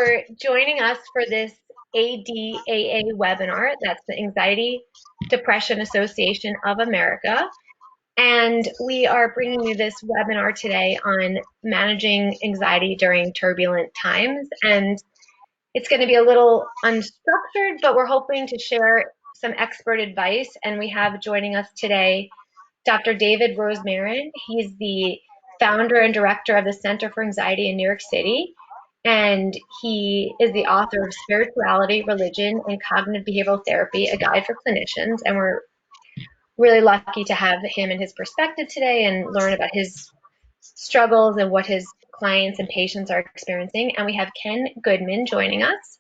for joining us for this ADAA webinar. That's the Anxiety Depression Association of America. And we are bringing you this webinar today on managing anxiety during turbulent times. And it's going to be a little unstructured, but we're hoping to share some expert advice. And we have joining us today Dr. David Rosmarin. He's the founder and director of the Center for Anxiety in New York City. And he is the author of Spirituality, Religion, and Cognitive Behavioral Therapy, a guide for clinicians. And we're really lucky to have him and his perspective today and learn about his struggles and what his clients and patients are experiencing. And we have Ken Goodman joining us,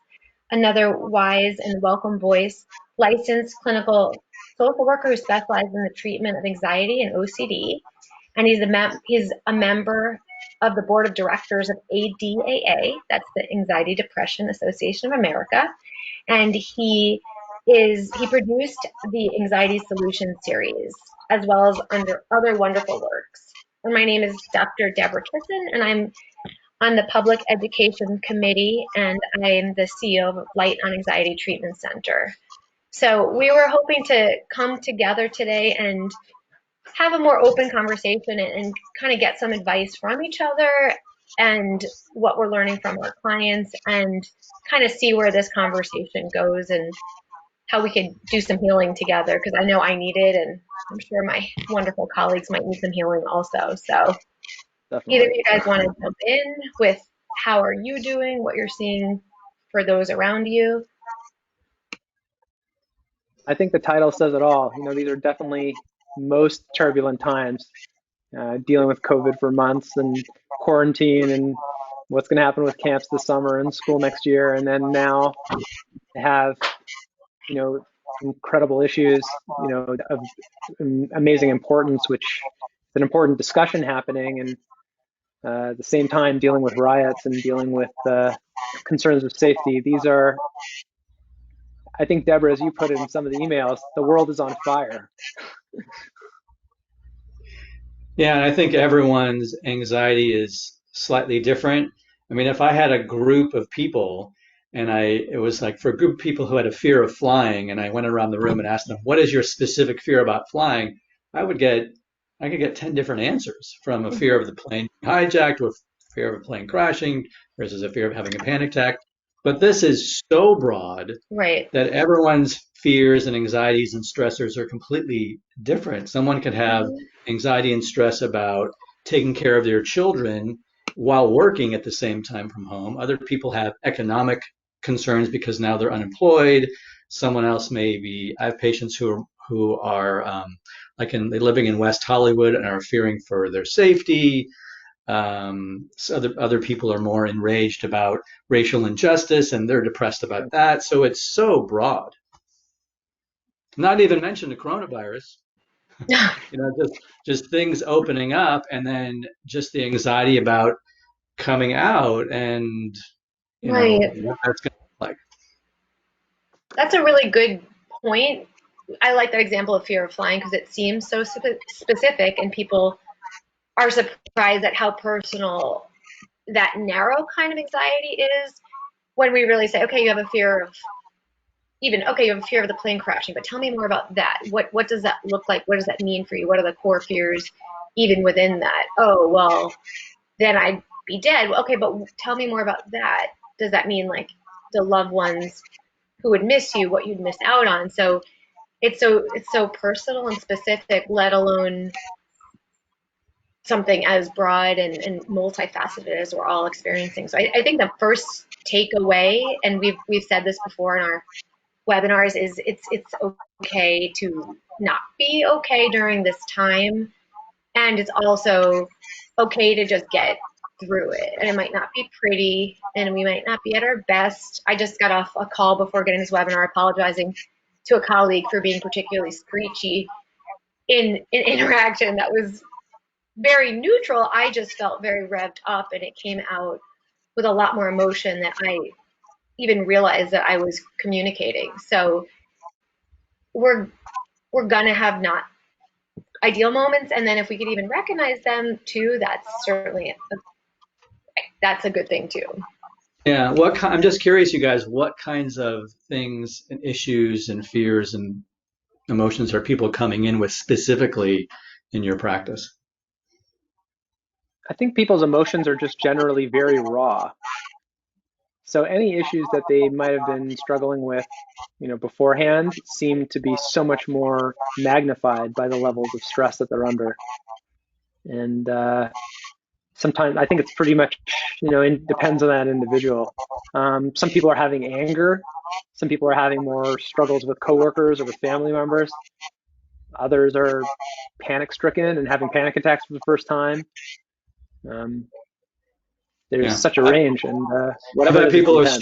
another wise and welcome voice, licensed clinical social worker who specializes in the treatment of anxiety and OCD. And he's a member of the board of directors of ADAA, that's the Anxiety Depression Association of America. And he produced the Anxiety Solution series, as well as under other wonderful works. And my name is Dr. Deborah Kissen, and I'm on the Public Education Committee, and I am the CEO of Light on Anxiety Treatment Center. So we were hoping to come together today and have a more open conversation and kind of get some advice from each other and what we're learning from our clients and kind of see where this conversation goes and how we could do some healing together, because I know I need it, and I'm sure my wonderful colleagues might need some healing also. So Definitely. either of you guys want to jump in with how are you doing, what you're seeing for those around you? I think the title says it all. You know, these are definitely most turbulent times, dealing with COVID for months and quarantine and what's going to happen with camps this summer and school next year. And then now have, you know, incredible issues, you know, of amazing importance, which is an important discussion happening. And at the same time, dealing with riots and dealing with concerns of safety. These are, I think, Deborah, as you put it in some of the emails, the world is on fire. Yeah, and I think everyone's anxiety is slightly different. I mean, if I had a group of people and it was like for a group of people who had a fear of flying, and I went around the room and asked them, what is your specific fear about flying? I could get 10 different answers, from a fear of the plane being hijacked to a fear of a plane crashing versus a fear of having a panic attack. But this is so broad, right, that everyone's fears and anxieties and stressors are completely different. Someone could have anxiety and stress about taking care of their children while working at the same time from home. Other people have economic concerns because now they're unemployed. Someone else I have patients who are living in West Hollywood and are fearing for their safety. So other people are more enraged about racial injustice and they're depressed about that. So it's so broad. Not even mention the coronavirus. You know, just things opening up, and then just the anxiety about coming out and right. What that's going to look like. That's a really good point. I like that example of fear of flying because it seems so specific, and people are surprised at how personal that narrow kind of anxiety is when we really say, okay, you have a fear of you have a fear of the plane crashing, but tell me more about that. What does that look like? What does that mean for you? What are the core fears even within that? Oh, well, then I'd be dead. Okay, but tell me more about that. Does that mean like the loved ones who would miss you, what you'd miss out on? So it's so personal and specific, let alone something as broad and multifaceted as we're all experiencing. So I think the first takeaway, and we've said this before in our webinars, is it's okay to not be okay during this time, and it's also okay to just get through it. And it might not be pretty, and we might not be at our best. I just got off a call before getting this webinar apologizing to a colleague for being particularly screechy in an interaction that was very neutral. I just felt very revved up, and it came out with a lot more emotion than I even realized that I was communicating. So we're gonna have not ideal moments, and then if we could even recognize them too, that's certainly that's a good thing too. Yeah, I'm just curious, you guys, what kinds of things and issues and fears and emotions are people coming in with specifically in your practice? I think people's emotions are just generally very raw. So any issues that they might have been struggling with, beforehand seem to be so much more magnified by the levels of stress that they're under. And sometimes I think it's pretty much, depends on that individual. Some people are having anger. Some people are having more struggles with coworkers or with family members. Others are panic stricken and having panic attacks for the first time. Um, there's Yeah. such a range, and I've whatever it had is, it's people who are intense.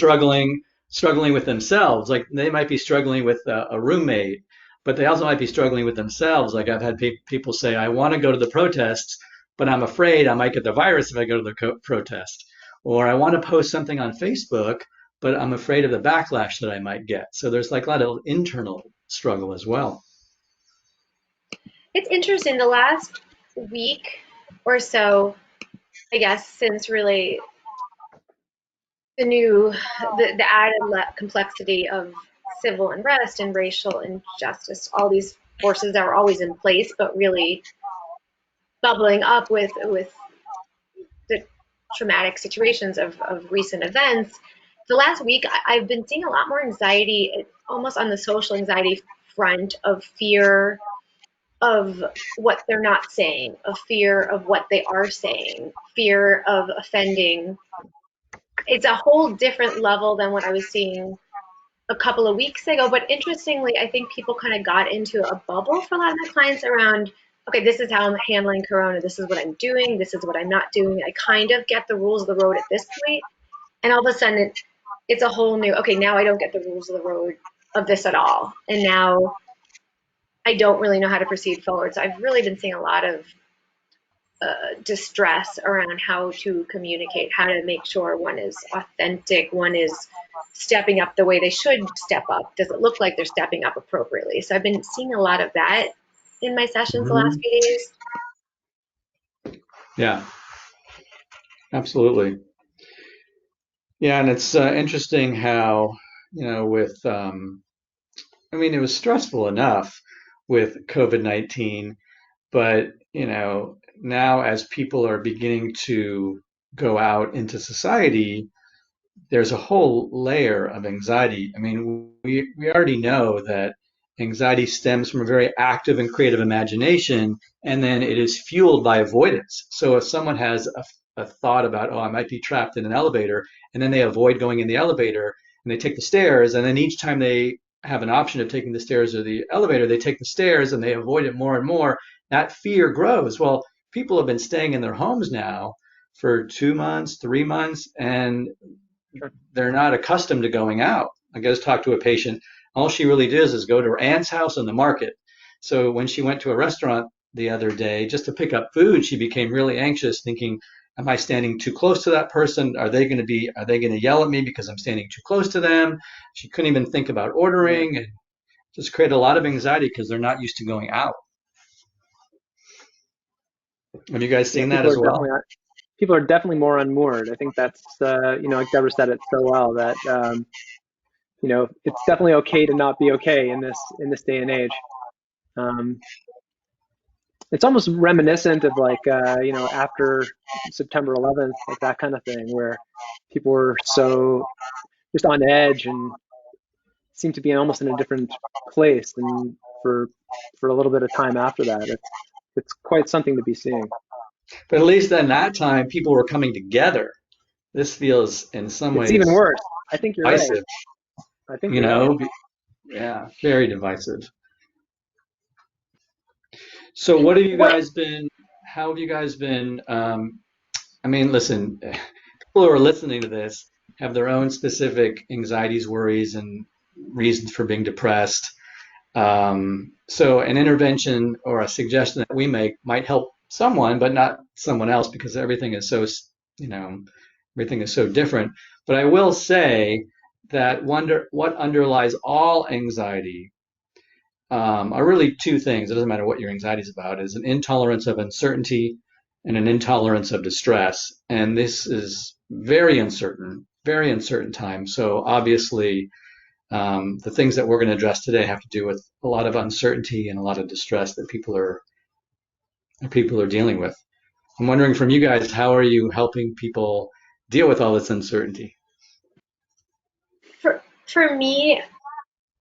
struggling with themselves. Like they might be struggling with a roommate, but they also might be struggling with themselves. Like I've had people say, "I want to go to the protests, but I'm afraid I might get the virus if I go to the protest," or "I want to post something on Facebook, but I'm afraid of the backlash that I might get." So there's like a lot of internal struggle as well. It's interesting. The last week or so, I guess, since really the added complexity of civil unrest and racial injustice, all these forces that were always in place, but really bubbling up with the traumatic situations of recent events. The last week, I've been seeing a lot more anxiety, almost on the social anxiety front, of fear of what they're not saying, of fear of what they are saying, fear of offending. It's a whole different level than what I was seeing a couple of weeks ago. But interestingly, I think people kind of got into a bubble for a lot of my clients around, okay, this is how I'm handling Corona. This is what I'm doing. This is what I'm not doing. I kind of get the rules of the road at this point. And all of a sudden, it's a whole new, okay, now I don't get the rules of the road of this at all. And now I don't really know how to proceed forward. So I've really been seeing a lot of distress around how to communicate, how to make sure one is authentic, one is stepping up the way they should step up. Does it look like they're stepping up appropriately? So I've been seeing a lot of that in my sessions the last Hmm. few days. Yeah, absolutely. Yeah, and it's interesting how, with I mean, it was stressful enough with COVID-19, but, now as people are beginning to go out into society, there's a whole layer of anxiety. I mean, we already know that anxiety stems from a very active and creative imagination, and then it is fueled by avoidance. So if someone has a thought about, oh, I might be trapped in an elevator, and then they avoid going in the elevator and they take the stairs, and then each time they have an option of taking the stairs or the elevator, they take the stairs and they avoid it more and more. That fear grows. Well, people have been staying in their homes now for 2 months, 3 months, and Sure. they're not accustomed to going out. I just talked to a patient. All she really does is go to her aunt's house in the market. So when she went to a restaurant the other day just to pick up food, she became really anxious, thinking, "Am I standing too close to that person? Are they going to yell at me because I'm standing too close to them?" She couldn't even think about Yeah. ordering, and just created a lot of anxiety because they're not used to going out. Have you guys Yeah. seen that as well? People are definitely more unmoored. I think that's like Deborah said it so well that it's definitely okay to not be okay in this day and age. Um, it's almost reminiscent of like after September 11th, like that kind of thing, where people were so just on edge and seemed to be almost in a different place. And for a little bit of time after that, it's quite something to be seeing. But at least then that time, people were coming together. This feels in some It's even ways worse. I think you're right. divisive, I think you you're right. know? Yeah, very divisive. So what have you What guys been, how have you guys been, I mean, listen, people who are listening to this have their own specific anxieties, worries, and reasons for being depressed. So an intervention or a suggestion that we make might help someone, but not someone else because everything is so, you know, everything is so different. But I will say that what underlies all anxiety are really two things. It doesn't matter what your anxiety is about, is an intolerance of uncertainty and an intolerance of distress. And this is very uncertain, very uncertain time. So obviously, the things that we're going to address today have to do with a lot of uncertainty and a lot of distress that people are dealing with. I'm wondering from you guys, how are you helping people deal with all this uncertainty? For me,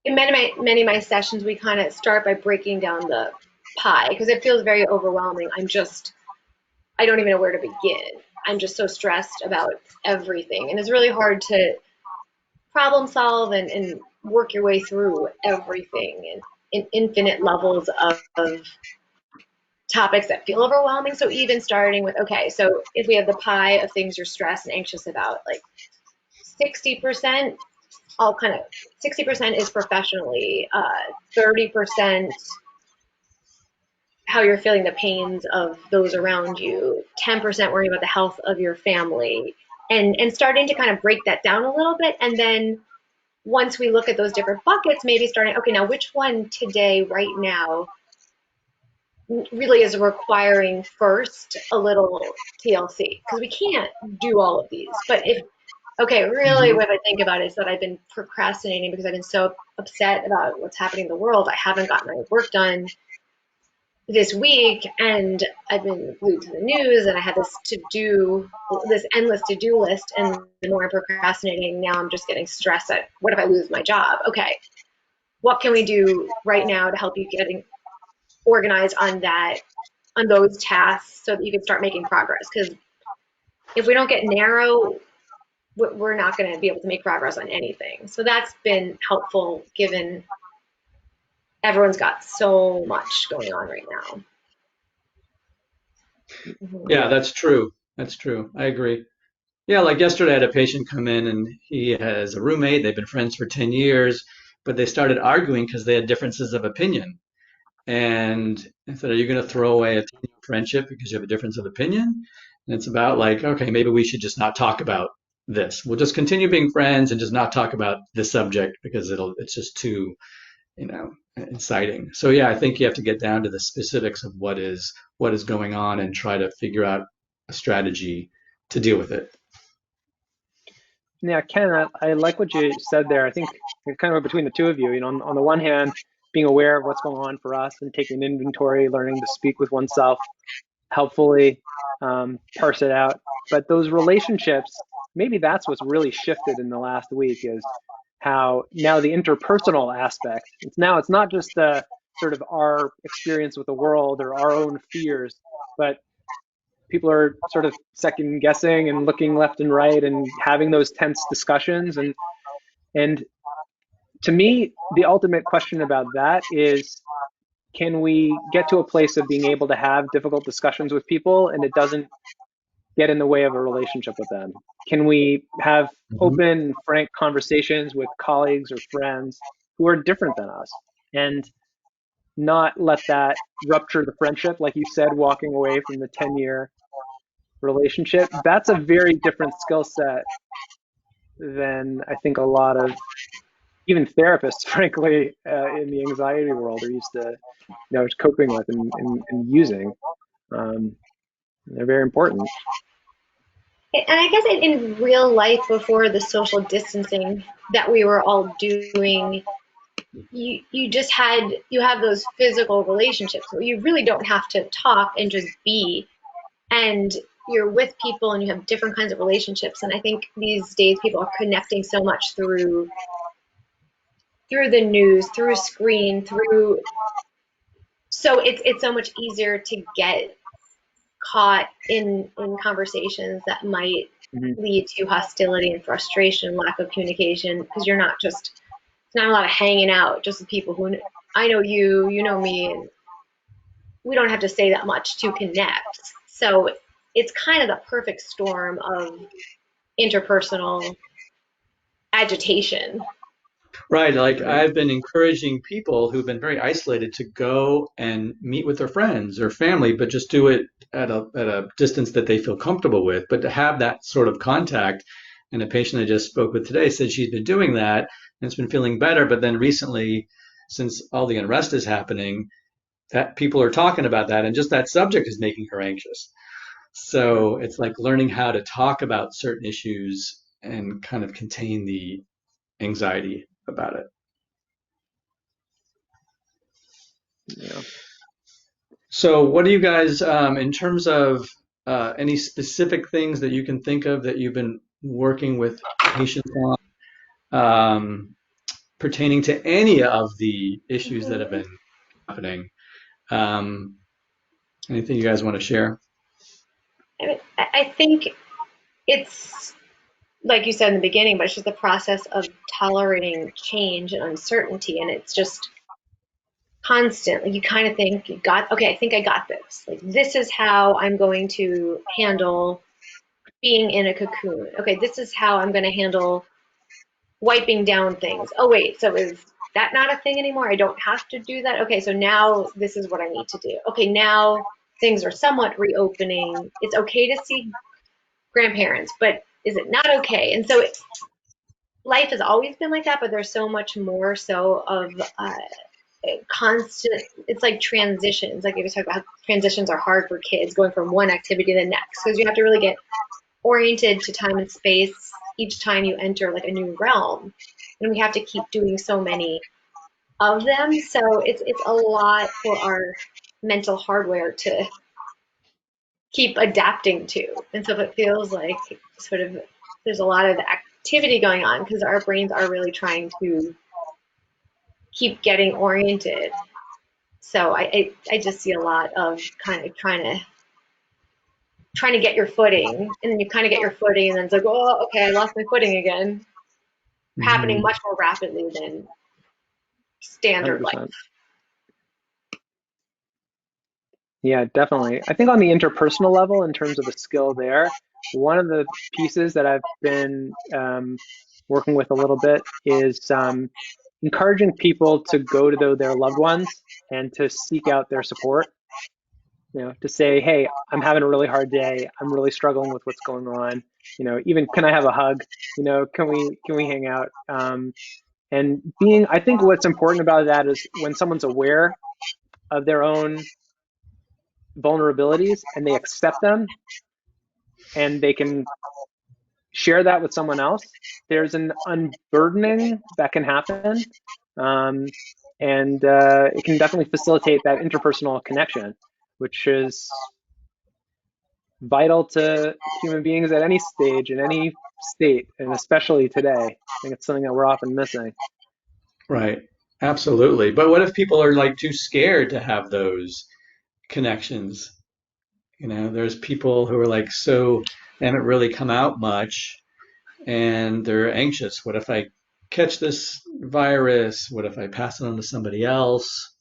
in many of my sessions, we kind of start by breaking down the pie because it feels very overwhelming. I don't even know where to begin. I'm just so stressed about everything. And it's really hard to problem solve and work your way through everything and in infinite levels of topics that feel overwhelming. So even starting with, okay, so if we have the pie of things you're stressed and anxious about, like 60%, all kind of 60% is professionally, 30% how you're feeling the pains of those around you, 10% worrying about the health of your family, and starting to kind of break that down a little bit. And then once we look at those different buckets, maybe starting, okay, now which one today, right now, really is requiring first a little TLC? Because we can't do all of these. But if, okay, really Mhm. what I think about it is that I've been procrastinating because I've been so upset about what's happening in the world. I haven't gotten my work done this week, and I've been glued to the news, and I had this endless to-do list, and the more I'm procrastinating, now I'm just getting stressed at what if I lose my job? Okay, what can we do right now to help you getting organized on those tasks so that you can start making progress? Because if we don't get narrow, we're not going to be able to make progress on anything. So that's been helpful given everyone's got so much going on right now. Mm-hmm. Yeah, that's true. That's true. I agree. Yeah, like yesterday, I had a patient come in and he has a roommate. They've been friends for 10 years, but they started arguing because they had differences of opinion. And I said, are you going to throw away a 10-year friendship because you have a difference of opinion? And it's about like, okay, maybe we should just not talk about this. We'll just continue being friends and just not talk about this subject because it's just too, inciting. So yeah, I think you have to get down to the specifics of what is going on and try to figure out a strategy to deal with it. Yeah, Ken, I like what you said there. I think it's kind of between the two of you, on the one hand, being aware of what's going on for us and taking inventory, learning to speak with oneself helpfully, parse it out. But those relationships, maybe that's what's really shifted in the last week is how now the interpersonal aspect, it's not just sort of our experience with the world or our own fears, but people are sort of second guessing and looking left and right and having those tense discussions. And to me, the ultimate question about that is, can we get to a place of being able to have difficult discussions with people and it doesn't get in the way of a relationship with them? Can we have Mhm. open, frank conversations with colleagues or friends who are different than us and not let that rupture the friendship, like you said, walking away from the 10-year relationship? That's a very different skill set than I think a lot of even therapists, frankly, in the anxiety world are used to, coping with and using. Um, they're very important. And I guess in real life, before the social distancing that we were all doing, you have those physical relationships where you really don't have to talk and just be, and you're with people and you have different kinds of relationships. And I think these days people are connecting so much through the news, through screen, through, so it's so much easier to get caught in conversations that might Mhm. lead to hostility and frustration, lack of communication, because you're not just, it's not a lot of hanging out just with people who, I know you, you know me, and we don't have to say that much to connect. So it's kind of the perfect storm of interpersonal agitation. Right. Like Right. I've been encouraging people who've been very isolated to go and meet with their friends or family, but just do it at a distance that they feel comfortable with, but to have that sort of contact. And a patient I just spoke with today said she's been doing that and it's been feeling better. But then recently, since all the unrest is happening, that people are talking about that and just that subject is making her anxious. Right. So it's like learning how to talk about certain issues and kind of contain the anxiety about it. Yeah. So what do you guys, in terms of any specific things that you can think of that you've been working with patients on, pertaining to any of the issues that have been happening? Um, Anything you guys want to share? I think it's like you said in the beginning, but it's just the process of tolerating change and uncertainty. And it's just constant. Like you kind of think okay, I think I got this. Like this is how I'm going to handle being in a cocoon. Okay, this is how I'm going to handle wiping down things. Oh, wait, so is that not a thing anymore? I don't have to do that. Okay, so now this is what I need to do. Okay, now things are somewhat reopening. It's okay to see grandparents, but is it not okay? And so life has always been like that, but there's so much more so of constant. It's like transitions. Like we talk about how transitions are hard for kids going from one activity to the next because you have to really get oriented to time and space each time you enter like a new realm, and we have to keep doing so many of them. So it's a lot for our mental hardware to keep adapting to. And so if it feels like sort of there's a lot of activity going on because our brains are really trying to keep getting oriented. So I just see a lot of kind of trying to get your footing, and then you kind of get your footing, and then it's like, oh, okay, I lost my footing again, happening Mhm. much more rapidly than standard life. 100%. Yeah, definitely. I think on the interpersonal level, in terms of the skill there, one of the pieces that I've been working with a little bit is encouraging people to go to their loved ones and to seek out their support. To say, hey, I'm having a really hard day. I'm really struggling with what's going on. Even can I have a hug? Can we hang out? And I think what's important about that is when someone's aware of their own vulnerabilities and they accept them and they can share that with someone else, there's an unburdening that can happen. Um, and it can definitely facilitate that interpersonal connection, which is vital to human beings at any stage, in any state, and especially today. I think it's something that we're often missing. Right. Absolutely. But what if people are like too scared to have those connections? There's people who are like they haven't really come out much and they're anxious. What if I catch this virus? What if I pass it on to somebody else?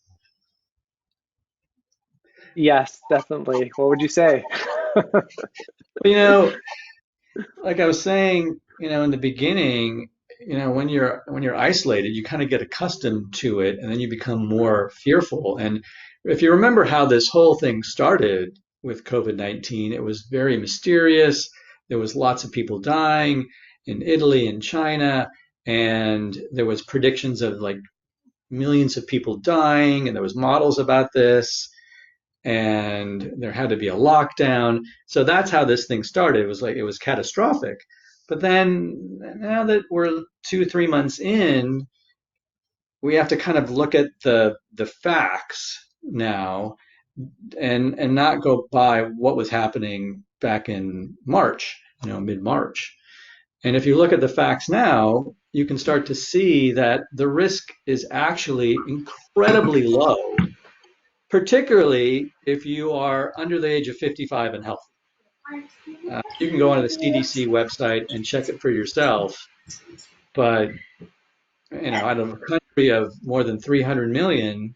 Yes, definitely. What would you say? You know, like I was saying, in the beginning, when you're isolated, you kind of get accustomed to it, and then you become more fearful. And if you remember how this whole thing started with COVID-19, it was very mysterious. There was lots of people dying in Italy and China, and there was predictions of like millions of people dying, and there was models about this and there had to be a lockdown. So that's how this thing started. It was catastrophic. But then now that we're 2, 3 months in, we have to kind of look at the facts now and not go by what was happening back in March, mid-March. And if you look at the facts now, you can start to see that the risk is actually incredibly low, particularly if you are under the age of 55 and healthy. You can go onto the CDC website and check it for yourself. But, out of a country of more than 300 million,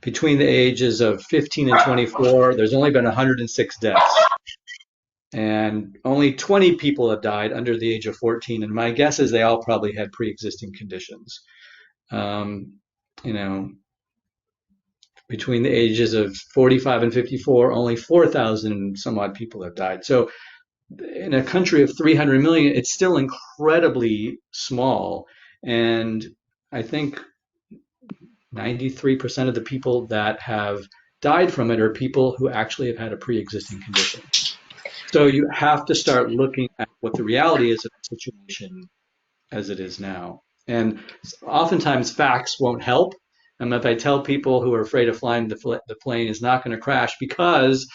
between the ages of 15 and 24, there's only been 106 deaths. And only 20 people have died under the age of 14. And my guess is they all probably had pre-existing conditions. You know, Between the ages of 45 and 54, only 4,000 some odd people have died. So in a country of 300 million, it's still incredibly small. And I think 93% of the people that have died from it are people who actually have had a pre-existing condition. So you have to start looking at what the reality is of the situation as it is now. And oftentimes facts won't help. And if I tell people who are afraid of flying, the plane is not going to crash because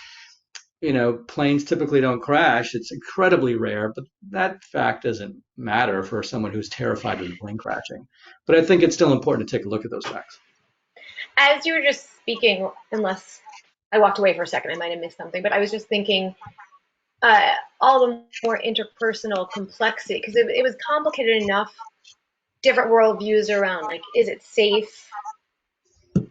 planes typically don't crash. It's incredibly rare, but that fact doesn't matter for someone who's terrified of the plane crashing. But I think it's still important to take a look at those facts. As you were just speaking, unless I walked away for a second, I might have missed something, but I was just thinking all the more interpersonal complexity, because it was complicated enough, different worldviews around, like, is it safe?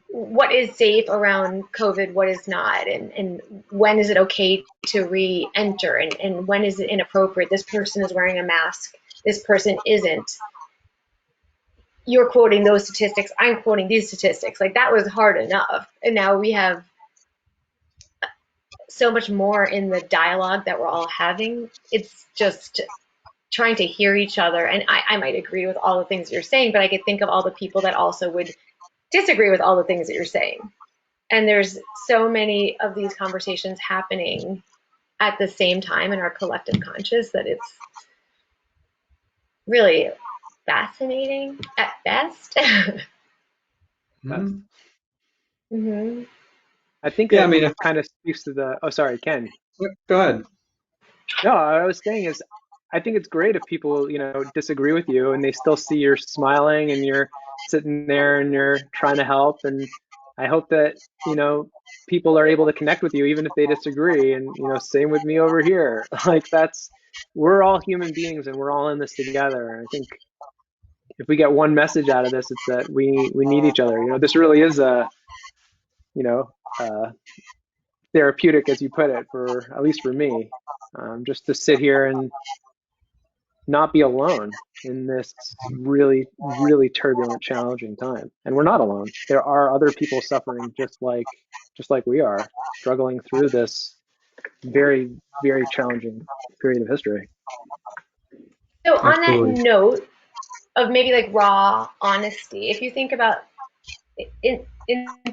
What is safe around COVID? What is not? And when is it okay to re-enter? And when is it inappropriate? This person is wearing a mask. This person isn't. You're quoting those statistics. I'm quoting these statistics. Like, that was hard enough. And now we have so much more in the dialogue that we're all having. It's just trying to hear each other. And I might agree with all the things you're saying, but I could think of all the people that also would disagree with all the things that you're saying. And there's so many of these conversations happening at the same time in our collective conscious that it's really fascinating at best. Mm-hmm. Mm-hmm. I think Yeah, I it mean, kind of speaks to the, oh, sorry, Ken. go ahead. No, what I was saying is, I think it's great if people, disagree with you and they still see you're smiling and you're sitting there and you're trying to help. And I hope that, people are able to connect with you even if they disagree. And, same with me over here. Like we're all human beings and we're all in this together. And I think if we get one message out of this, it's that we need each other. This really is a, you know, uh, therapeutic, as you put it, for at least for me, just to sit here and not be alone in this really, really turbulent, challenging time. And we're not alone. There are other people suffering just like we are, struggling through this very, very challenging period of history. So on that Absolutely. note of maybe like raw honesty, if you think about in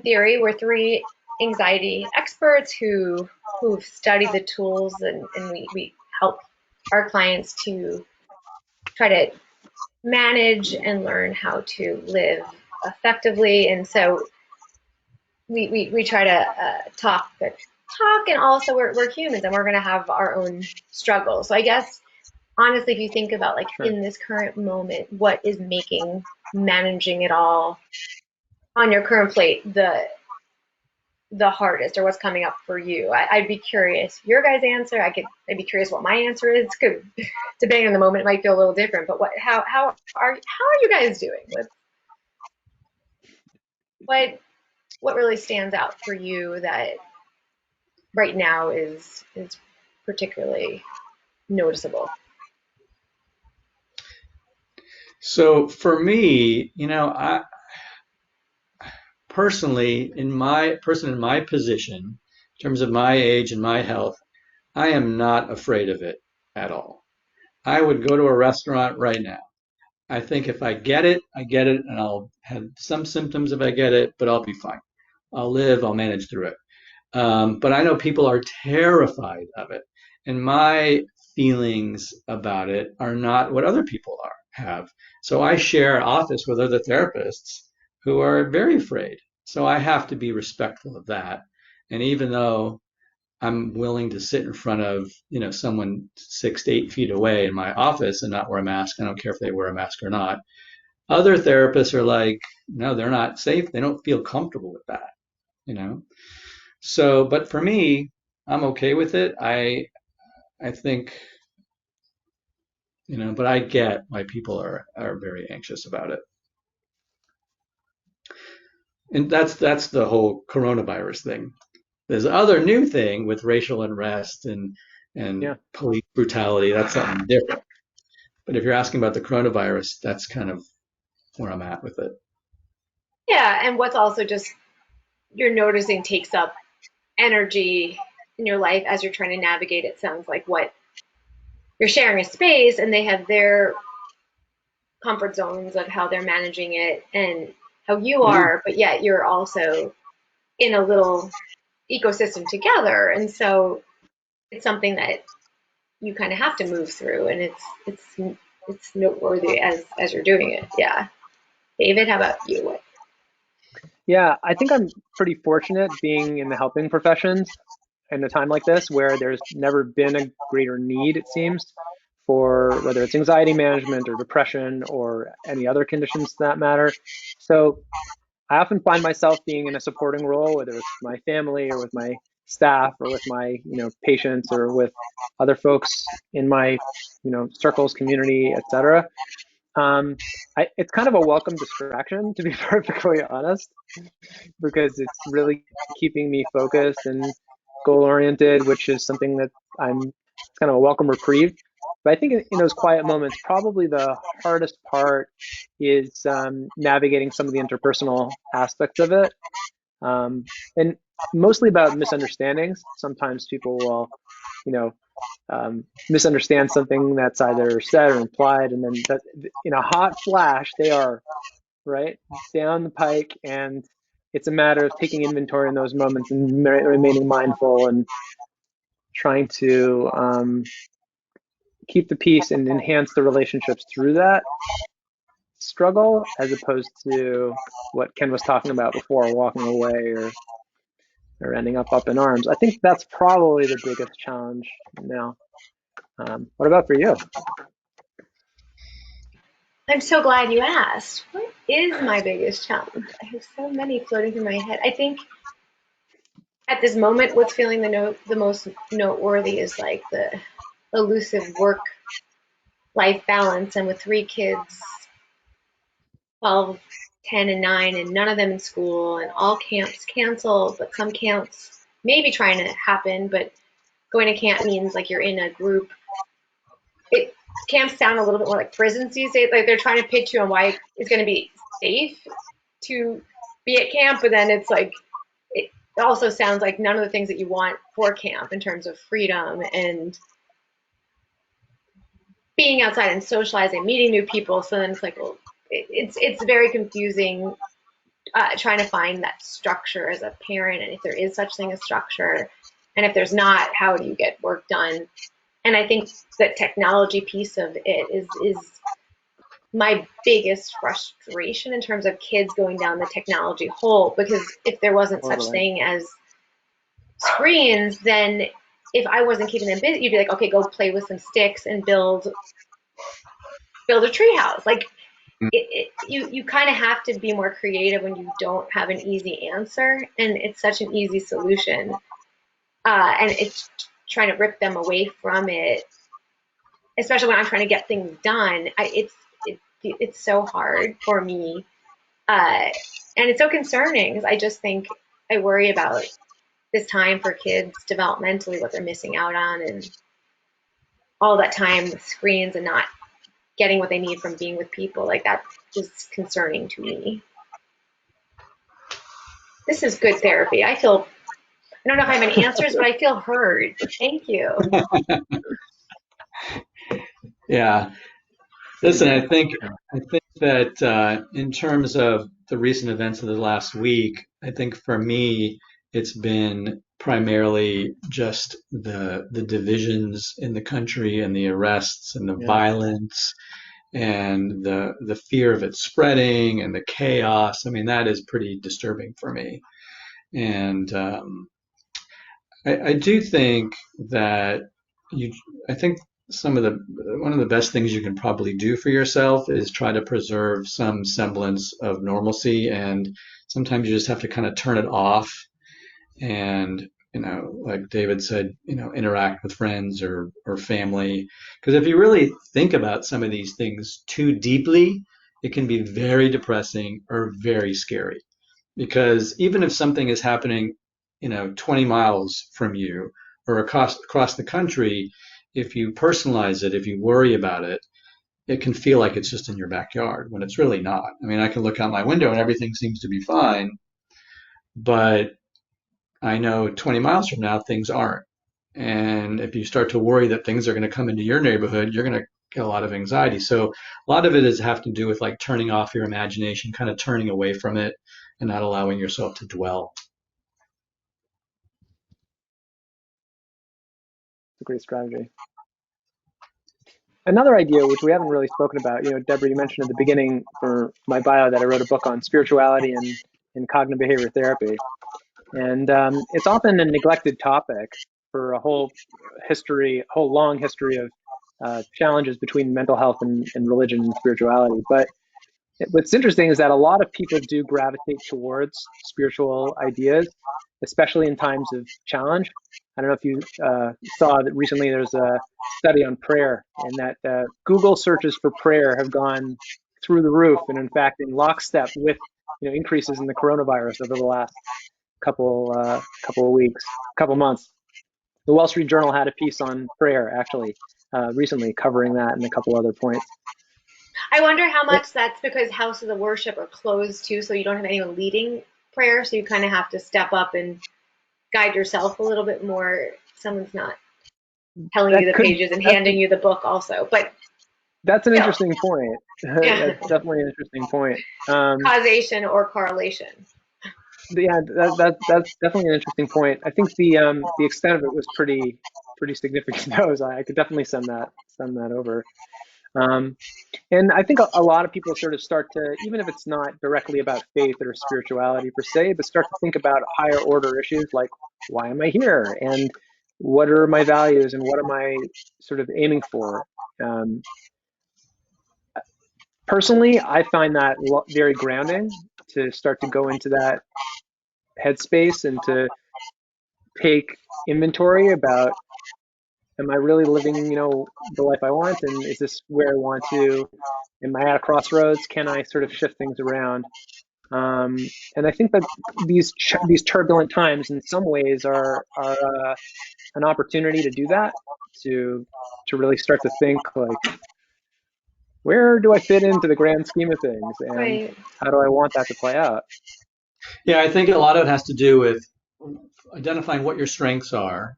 theory, we're three anxiety experts who've studied the tools and we help our clients to try to manage and learn how to live effectively. And so we try to talk the talk, and also we're humans and we're going to have our own struggles. So I guess honestly, if you think about like Sure. in this current moment, what is making managing it all on your current plate the hardest, or what's coming up for you? I'd be curious your guys' answer. I'd be curious what my answer is. Could depending on the moment, it might feel a little different. But how are you guys doing with what really stands out for you that right now is particularly noticeable? So for me, I personally, in my position, in terms of my age and my health, I am not afraid of it at all. I would go to a restaurant right now. I think if I get it, I get it, and I'll have some symptoms if I get it, but I'll be fine. I'll live, I'll manage through it. But I know people are terrified of it. And my feelings about it are not what other people have. So I share office with other therapists who are very afraid. So I have to be respectful of that. And even though I'm willing to sit in front of, someone 6 to 8 feet away in my office and not wear a mask, I don't care if they wear a mask or not. Other therapists are like, no, they're not safe. They don't feel comfortable with that, you know? So, but for me, I'm okay with it. I think, but I get why people are very anxious about it. And that's the whole coronavirus thing. There's other new thing with racial unrest and Yeah. police brutality. That's something different. But if you're asking about the coronavirus, that's kind of where I'm at with it. Yeah, and what's also just you're noticing takes up energy in your life as you're trying to navigate it. Sounds like what you're sharing a space and they have their comfort zones of how they're managing it and how you Yeah. are, but yet you're also in a little ecosystem together. And so it's something that you kind of have to move through, and it's noteworthy as you're doing it. Yeah. David, how about you? What? Yeah, I think I'm pretty fortunate being in the helping professions in a time like this where there's never been a greater need, it seems, for whether it's anxiety management or depression or any other conditions to that matter. So I often find myself being in a supporting role, whether it's my family or with my staff or with my, patients or with other folks in my, circles, community, etc. Um, it's kind of a welcome distraction, to be perfectly honest, because it's really keeping me focused and goal oriented, which is something that it's kind of a welcome reprieve. But I think in those quiet moments, probably the hardest part is navigating some of the interpersonal aspects of it. And mostly about misunderstandings. Sometimes people will, you know, misunderstand something that's either said or implied, and then that in a hot flash, they are right down the pike, and it's a matter of taking inventory in those moments and remaining mindful and trying to keep the peace and enhance the relationships through that struggle, as opposed to what Ken was talking about before, walking away or ending up in arms. I think that's probably the biggest challenge now. What about for you? I'm so glad you asked. What is my biggest challenge? I have so many floating through my head. I think at this moment, what's feeling the most noteworthy is like the elusive work life balance. And with three kids, 12, 10, and 9, and none of them in school, and all camps canceled, but some camps maybe trying to happen, but going to camp means like you're in a group. Camps sound a little bit more like prisons these days. Like they're trying to pitch you on why it's going to be safe to be at camp, but then it's like it also sounds like none of the things that you want for camp in terms of freedom and being outside and socializing, meeting new people. So then it's like, well, it's very confusing trying to find that structure as a parent, and if there is such thing as structure, and if there's not, how do you get work done? And I think the technology piece of it is my biggest frustration in terms of kids going down the technology hole, because if there wasn't such Totally. thing as screens, then if I wasn't keeping them busy, you'd be like, okay, go play with some sticks and build a tree house. Like you kind of have to be more creative when you don't have an easy answer, and it's such an easy solution. And it's trying to rip them away from it, especially when I'm trying to get things done. It's so hard for me, and it's so concerning because I just think I worry about this time for kids developmentally, what they're missing out on, and all that time with screens and not getting what they need from being with people. Like that is concerning to me. This is good therapy. I don't know if I have any answers, but I feel heard. Thank you. Yeah. Listen, I think that in terms of the recent events of the last week, I think for me it's been primarily just the divisions in the country and the arrests and the Yeah, violence and the fear of it spreading and the chaos. I mean, that is pretty disturbing for me. And I do think that you, I think some of the one of the best things you can probably do for yourself is try to preserve some semblance of normalcy. And sometimes you just have to kind of turn it off and, like David said, interact with friends or family. Because if you really think about some of these things too deeply, it can be very depressing or very scary. Because even if something is happening, 20 miles from you or across the country, if you personalize it, if you worry about it, it can feel like it's just in your backyard when it's really not. I mean, I can look out my window and everything seems to be fine, but I know 20 miles from now things aren't. And if you start to worry that things are going to come into your neighborhood, you're going to get a lot of anxiety. So a lot of it is have to do with like turning off your imagination, kind of turning away from it and not allowing yourself to dwell. it's a great strategy. Another idea, which we haven't really spoken about, Deborah, you mentioned at the beginning for my bio that I wrote a book on spirituality and cognitive behavior therapy. And it's often a neglected topic for a whole long history of challenges between mental health and religion and spirituality. But what's interesting is that a lot of people do gravitate towards spiritual ideas, especially in times of challenge. I don't know if you saw that recently there's a study on prayer, and that Google searches for prayer have gone through the roof, and in fact, in lockstep with increases in the coronavirus over the last couple of weeks, couple months. The Wall Street Journal had a piece on prayer actually recently, covering that and a couple other points. I wonder how much that's because houses of worship are closed too, so you don't have anyone leading prayer, so you kind of have to step up and guide yourself a little bit more. Someone's not telling you That the could pages and that's handing you the book also, but that's an still, interesting point. yeah, That's definitely an interesting point. causation or correlation. Yeah, that's definitely an interesting point. I think the extent of it was pretty significant. Though, so I could definitely send that over. Um, and I think a lot of people sort of start to, even if it's not directly about faith or spirituality per se, but start to think about higher order issues like why am I here and what are my values and what am I sort of aiming for. Um, Personally, I find that very grounding to start to go into that headspace and to take inventory about, am I really living, the life I want? And is this where I want to? Am I at a crossroads? Can I sort of shift things around? And I think that these turbulent times, in some ways, are an opportunity to do that, to really start to think like, where do I fit into the grand scheme of things, and Right. how do I want that to play out? Yeah, I think a lot of it has to do with identifying what your strengths are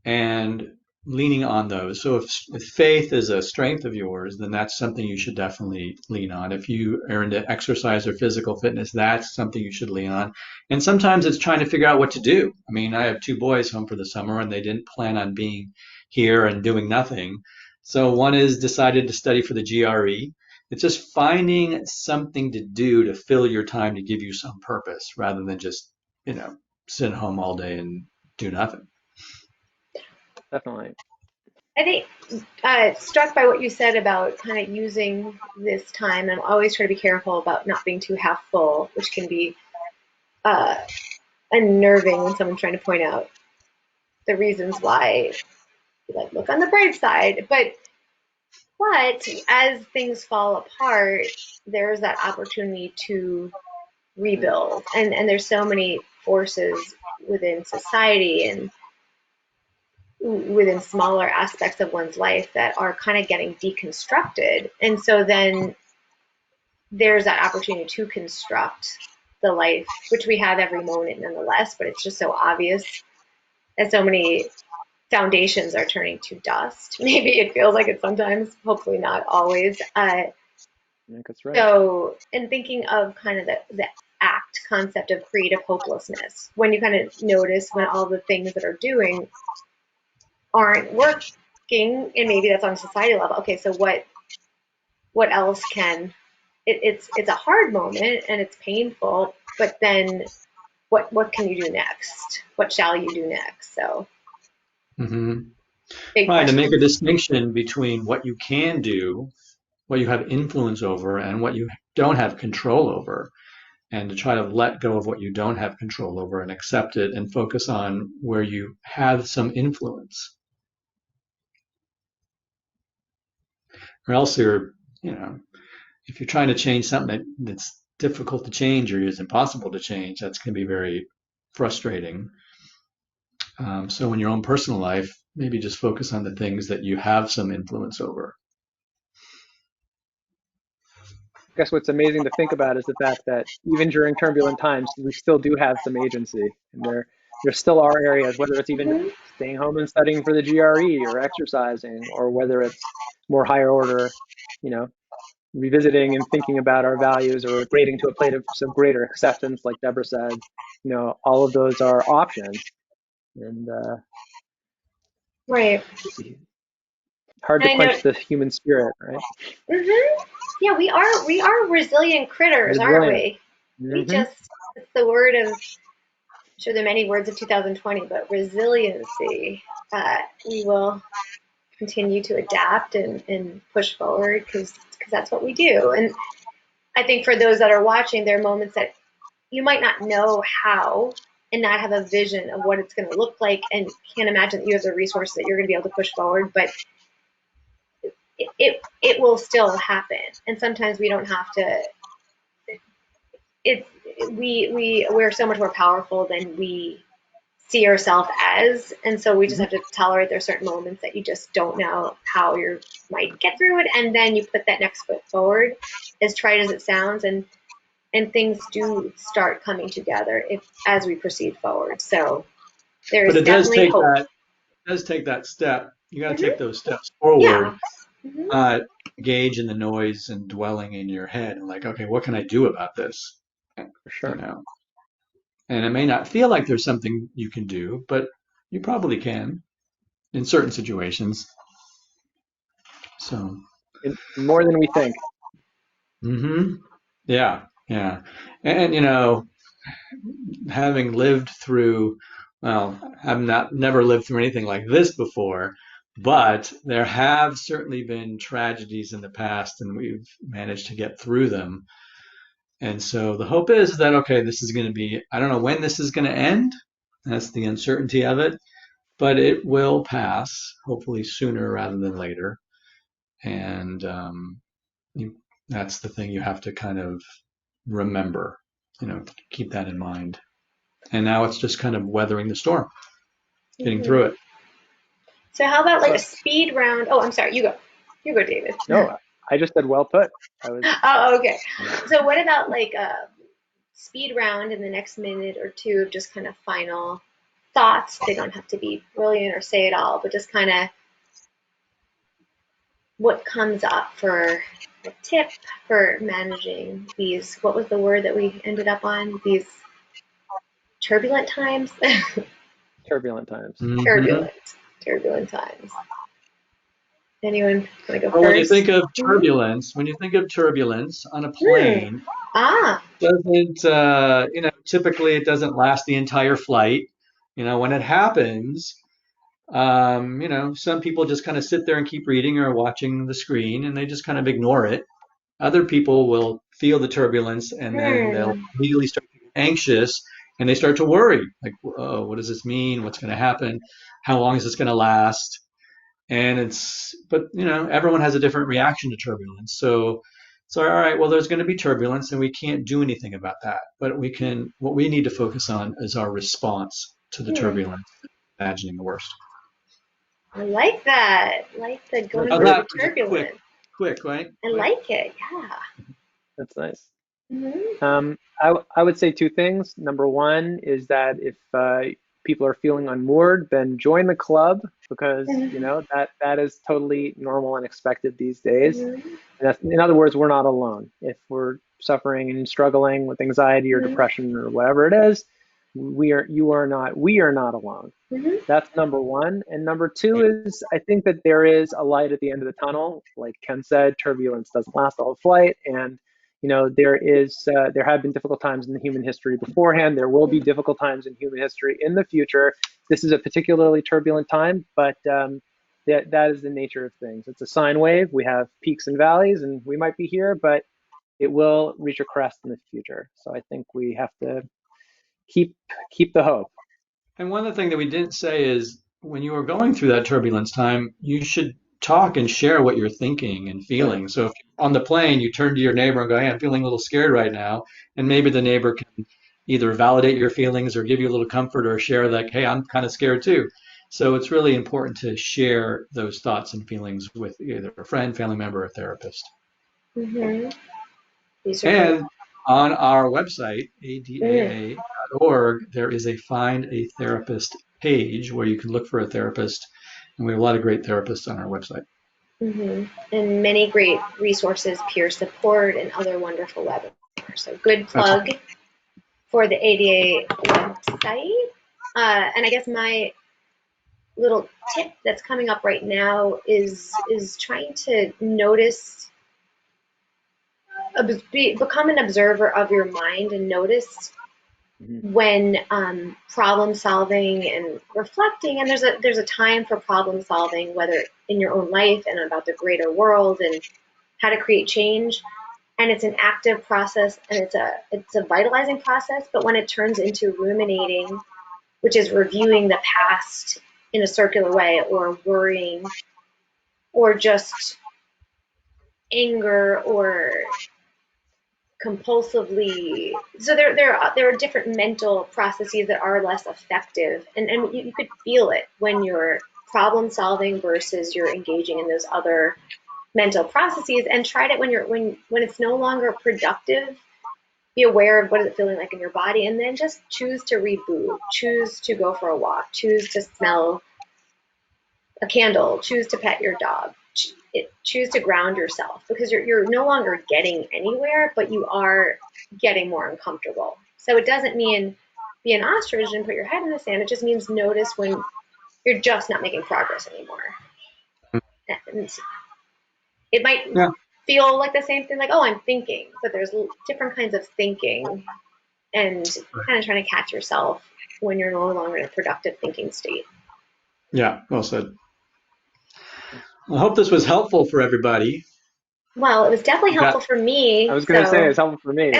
and leaning on those. So if faith is a strength of yours, then that's something you should definitely lean on. If you are into exercise or physical fitness, that's something you should lean on. And sometimes it's trying to figure out what to do. I mean, I have two boys home for the summer and they didn't plan on being here and doing nothing. So one is decided to study for the GRE. It's just finding something to do to fill your time to give you some purpose rather than just, sit home all day and do nothing. Definitely. I think struck by what you said about kind of using this time. I'm always trying to be careful about not being too half full, which can be uh, unnerving when someone's trying to point out the reasons why, like, look on the bright side. But as things fall apart, there's that opportunity to rebuild, and there's so many forces within society and within smaller aspects of one's life that are kind of getting deconstructed. And so then there's that opportunity to construct the life, which we have every moment nonetheless, but it's just so obvious as so many foundations are turning to dust. Maybe it feels like it sometimes, hopefully not always. I think that's right. So, in thinking of kind of the act concept of creative hopelessness, when you kind of notice when all the things that are doing aren't working, and maybe that's on a society level. Okay, so what else can it's a hard moment and it's painful, but then what can you do next? What shall you do next? So Hmm. big Right, to make a questions. distinction between what you can do, what you have influence over, and what you don't have control over, and to try to let go of what you don't have control over and accept it and focus on where you have some influence. Or else if you're trying to change something that's difficult to change or is impossible to change, that's going to be very frustrating. So in your own personal life, maybe just focus on the things that you have some influence over. I guess what's amazing to think about is the fact that even during turbulent times, we still do have some agency, and there still are areas, whether it's even Mm-hmm. staying home and studying for the GRE or exercising, or whether it's more higher order, you know, revisiting and thinking about our values or grading to a plate of some greater acceptance, like Deborah said. All of those are options, and Right. Hard to I know. quench the human spirit, right? Yeah, we are resilient critters, aren't Resilient. we? We Hmm. just, it's the word of, I'm sure there are many words of 2020, but resiliency. We will continue to adapt and push forward because that's what we do. And I think for those that are watching, there are moments that you might not know how and not have a vision of what it's going to look like and can't imagine that you have the resources that you're going to be able to push forward, but it will still happen. And sometimes we don't have to, it's, we're so much more powerful than we see ourselves as, and so we just Hmm. have to tolerate there's certain moments that you just don't know how you might get through it, and then you put that next foot forward, as trite as it sounds, and things do start coming together if as we proceed forward. So there But is it does definitely take hope. that it does take that step. You got to take Hmm. those steps forward, Yeah. Hmm. not engage in the noise and dwelling in your head and like, okay, what can I do about this? For You sure. know, and it may not feel like there's something you can do, but you probably can in certain situations. So, More than we think. hmm yeah, yeah. And having lived through, well, I've not never lived through anything like this before, but there have certainly been tragedies in the past, and we've managed to get through them. And so the hope is that, okay, this is going to be, I don't know when this is going to end. That's the uncertainty of it, but it will pass, hopefully sooner rather than later. And you, that's the thing you have to kind of remember, keep that in mind. And now it's just kind of weathering the storm, getting through Hmm. it. So how about like a So, speed round? Oh, I'm sorry, you go, David. no, I just said well put. I was, Oh, okay. So what about like a speed round in the next minute or two of just kind of final thoughts? They don't have to be brilliant or say it all, but just kind of what comes up for a tip for managing these, what was the word that we ended up on? These turbulent times? turbulent times. Hmm turbulent, turbulent times. Anyone want to go Well, when you think first? of Mm-hmm. turbulence on a Hmm. plane, Ah. doesn't, typically it doesn't last the entire flight. When it happens, some people just kind of sit there and keep reading or watching the screen and they just kind of ignore it. Other people will feel the turbulence and then they'll Hmm. immediately start to get anxious and they start to worry, like, oh, what does this mean? What's going to happen? How long is this going to last? And but everyone has a different reaction to turbulence. So, all right, well, there's going to be turbulence and we can't do anything about that. But what we need to focus on is our response to the Hmm. turbulence, imagining the worst. I like that. I like the That's going How's with good. the that? Just turbulent. quick, right? I Quick. like it. Yeah. That's nice. Hmm. I would say two things. Number one is that if people are feeling unmoored, then join the club because that is totally normal and expected these days. Hmm. And that's, in other words, we're not alone. If we're suffering and struggling with anxiety or Hmm. depression or whatever it is, we are not alone. Hmm. That's number one. And number two is I think that there is a light at the end of the tunnel. Like Ken said, turbulence doesn't last all flight. And, there have been difficult times in the human history beforehand. There will be difficult times in human history in the future. This is a particularly turbulent time, but that is the nature of things. It's a sine wave. We have peaks and valleys, and we might be here, but it will reach a crest in the future. So I think we have to keep keep the hope. And one other thing that we didn't say is when you are going through that turbulence time, you should talk and share what you're thinking and feeling. So if on the plane you turn to your neighbor and go, "Hey, I'm feeling a little scared right now," and maybe the neighbor can either validate your feelings or give you a little comfort or share like, "Hey, I'm kind of scared too." So it's really important to share those thoughts and feelings with either a friend, family member, or therapist. Hmm. These are great. And on our website, Mm. adaa.org, there is a Find a Therapist page where you can look for a therapist. And we have a lot of great therapists on our website. Hmm. And many great resources, peer support, and other wonderful webinars. So good That's plug for the ADA website. And I guess my little tip that's coming up right now is trying to notice, become an observer of your mind and notice Hmm. when problem solving and reflecting. And there's a time for problem solving, whether in your own life and about the greater world and how to create change. And it's an active process, and it's a vitalizing process. But when it turns into ruminating, which is reviewing the past in a circular way, or worrying, or just anger, or compulsively, so there are different mental processes that are less effective, and you could feel it when you're problem solving versus you're engaging in those other mental processes. And try it when it's no longer productive. Be aware of what is it feeling like in your body, and then just choose to reboot, choose to go for a walk, choose to smell a candle, choose to pet your dog, choose to ground yourself, because you're no longer getting anywhere, but you are getting more uncomfortable. So it doesn't mean be an ostrich and put your head in the sand. It just means notice when you're just not making progress anymore. And it might Yeah. feel like the same thing, like, oh, I'm thinking, but there's different kinds of thinking, and kind of trying to catch yourself when you're no longer in a productive thinking state. Yeah. Well said. I hope this was helpful for everybody. Well, it was definitely You got, helpful for I me. was going to say So, it's helpful for me.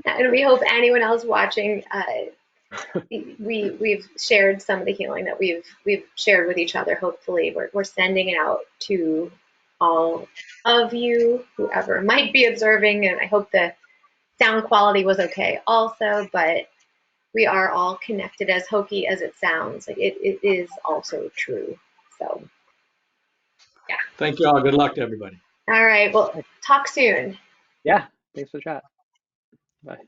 and we hope anyone else watching, we've shared some of the healing that we've shared with each other. Hopefully, we're sending it out to all of you, whoever might be observing, and I hope the sound quality was okay also. But we are all connected, as hokey as it sounds. Like it is also true. So, yeah. thank you all. Good luck to everybody. All right. Well, talk soon. Yeah. Thanks for the chat. Bye.